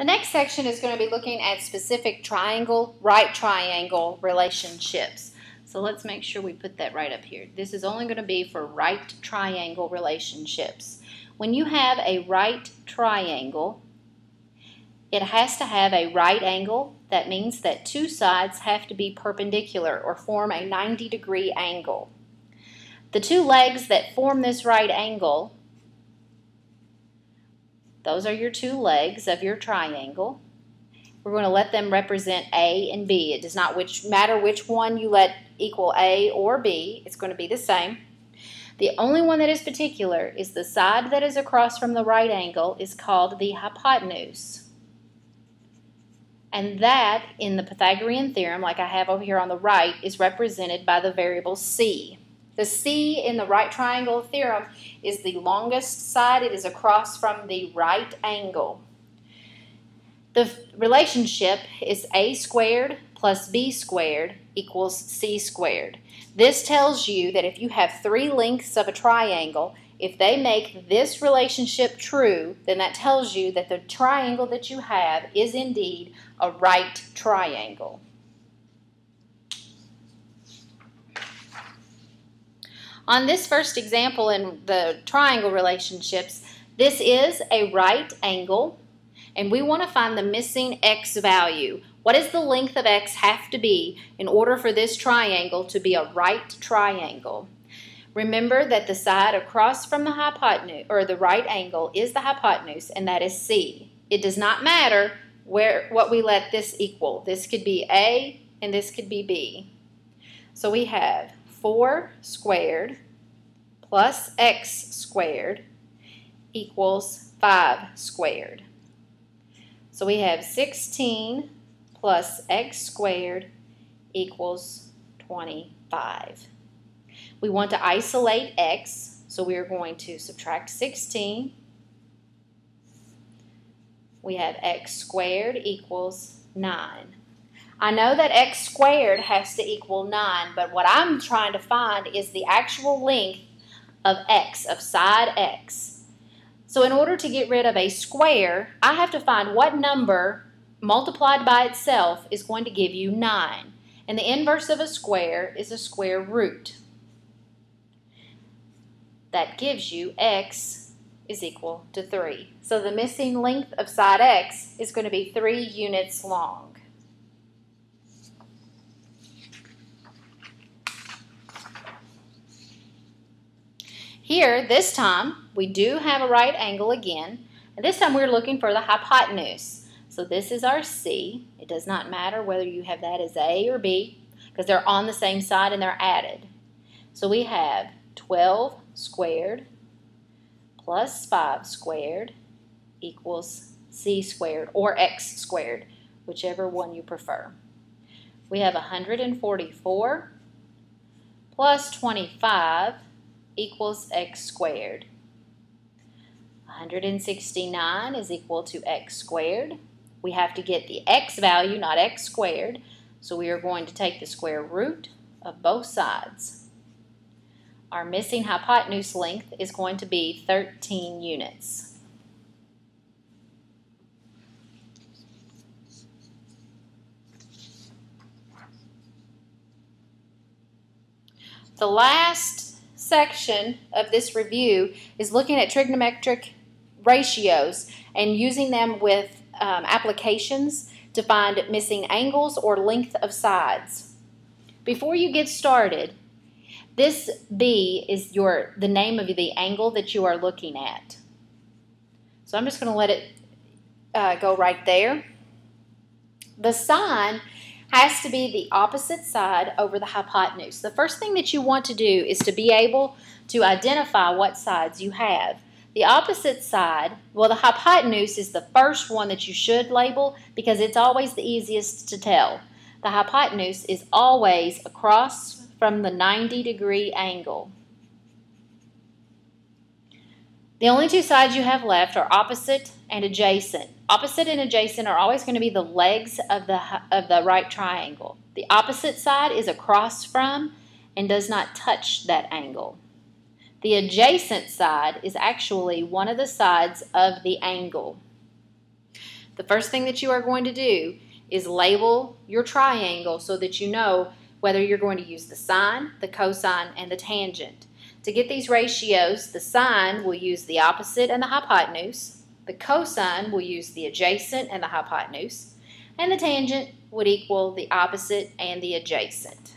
The next section is going to be looking at specific right triangle relationships. So let's make sure we put that right up here. This is only going to be for right triangle relationships. When you have a right triangle, it has to have a right angle. That means that two sides have to be perpendicular or form a 90-degree angle. The two legs that form this right angle, those are your two legs of your triangle. We're going to let them represent A and B. It does not matter which one you let equal A or B. It's going to be the same. The only one that is particular is the side that is across from the right angle is called the hypotenuse. And that, in the Pythagorean theorem, like I have over here on the right, is represented by the variable C. The C in the right triangle theorem is the longest side. It is across from the right angle. The relationship is A squared plus B squared equals C squared. This tells you that if you have three lengths of a triangle, if they make this relationship true, then that tells you that the triangle that you have is indeed a right triangle. On this first example in the triangle relationships, this is a right angle, and we want to find the missing x value. What does the length of x have to be in order for this triangle to be a right triangle? Remember that the side across from the hypotenuse, or the right angle, is the hypotenuse, and that is C. It does not matter what we let this equal. This could be A, and this could be B. So we have 4 squared plus x squared equals 5 squared. So we have 16 plus x squared equals 25. We want to isolate x, so we are going to subtract 16. We have x squared equals 9. I know that x squared has to equal 9, but what I'm trying to find is the actual length of x, of side x. So in order to get rid of a square, I have to find what number multiplied by itself is going to give you 9. And the inverse of a square is a square root. That gives you x is equal to 3. So the missing length of side x is going to be 3 units long. Here, this time, we do have a right angle again, and this time we're looking for the hypotenuse. So this is our C. It does not matter whether you have that as A or B, because they're on the same side and they're added. So we have 12 squared plus 5 squared equals C squared, or x squared, whichever one you prefer. We have 144 plus 25 equals x squared. 169 is equal to x squared. We have to get the x value, not x squared, so we are going to take the square root of both sides. Our missing hypotenuse length is going to be 13 units. The last section of this review is looking at trigonometric ratios and using them with applications to find missing angles or length of sides. Before you get started, this B is the name of the angle that you are looking at. So I'm just going to let it go right there. The sine has to be the opposite side over the hypotenuse. The first thing that you want to do is to be able to identify what sides you have. The opposite side, well, the hypotenuse is the first one that you should label because it's always the easiest to tell. The hypotenuse is always across from the 90-degree angle. The only two sides you have left are opposite and adjacent. Opposite and adjacent are always going to be the legs of the right triangle. The opposite side is across from and does not touch that angle. The adjacent side is actually one of the sides of the angle. The first thing that you are going to do is label your triangle so that you know whether you're going to use the sine, the cosine, and the tangent. To get these ratios, the sine will use the opposite and the hypotenuse, the cosine will use the adjacent and the hypotenuse, and the tangent would equal the opposite and the adjacent.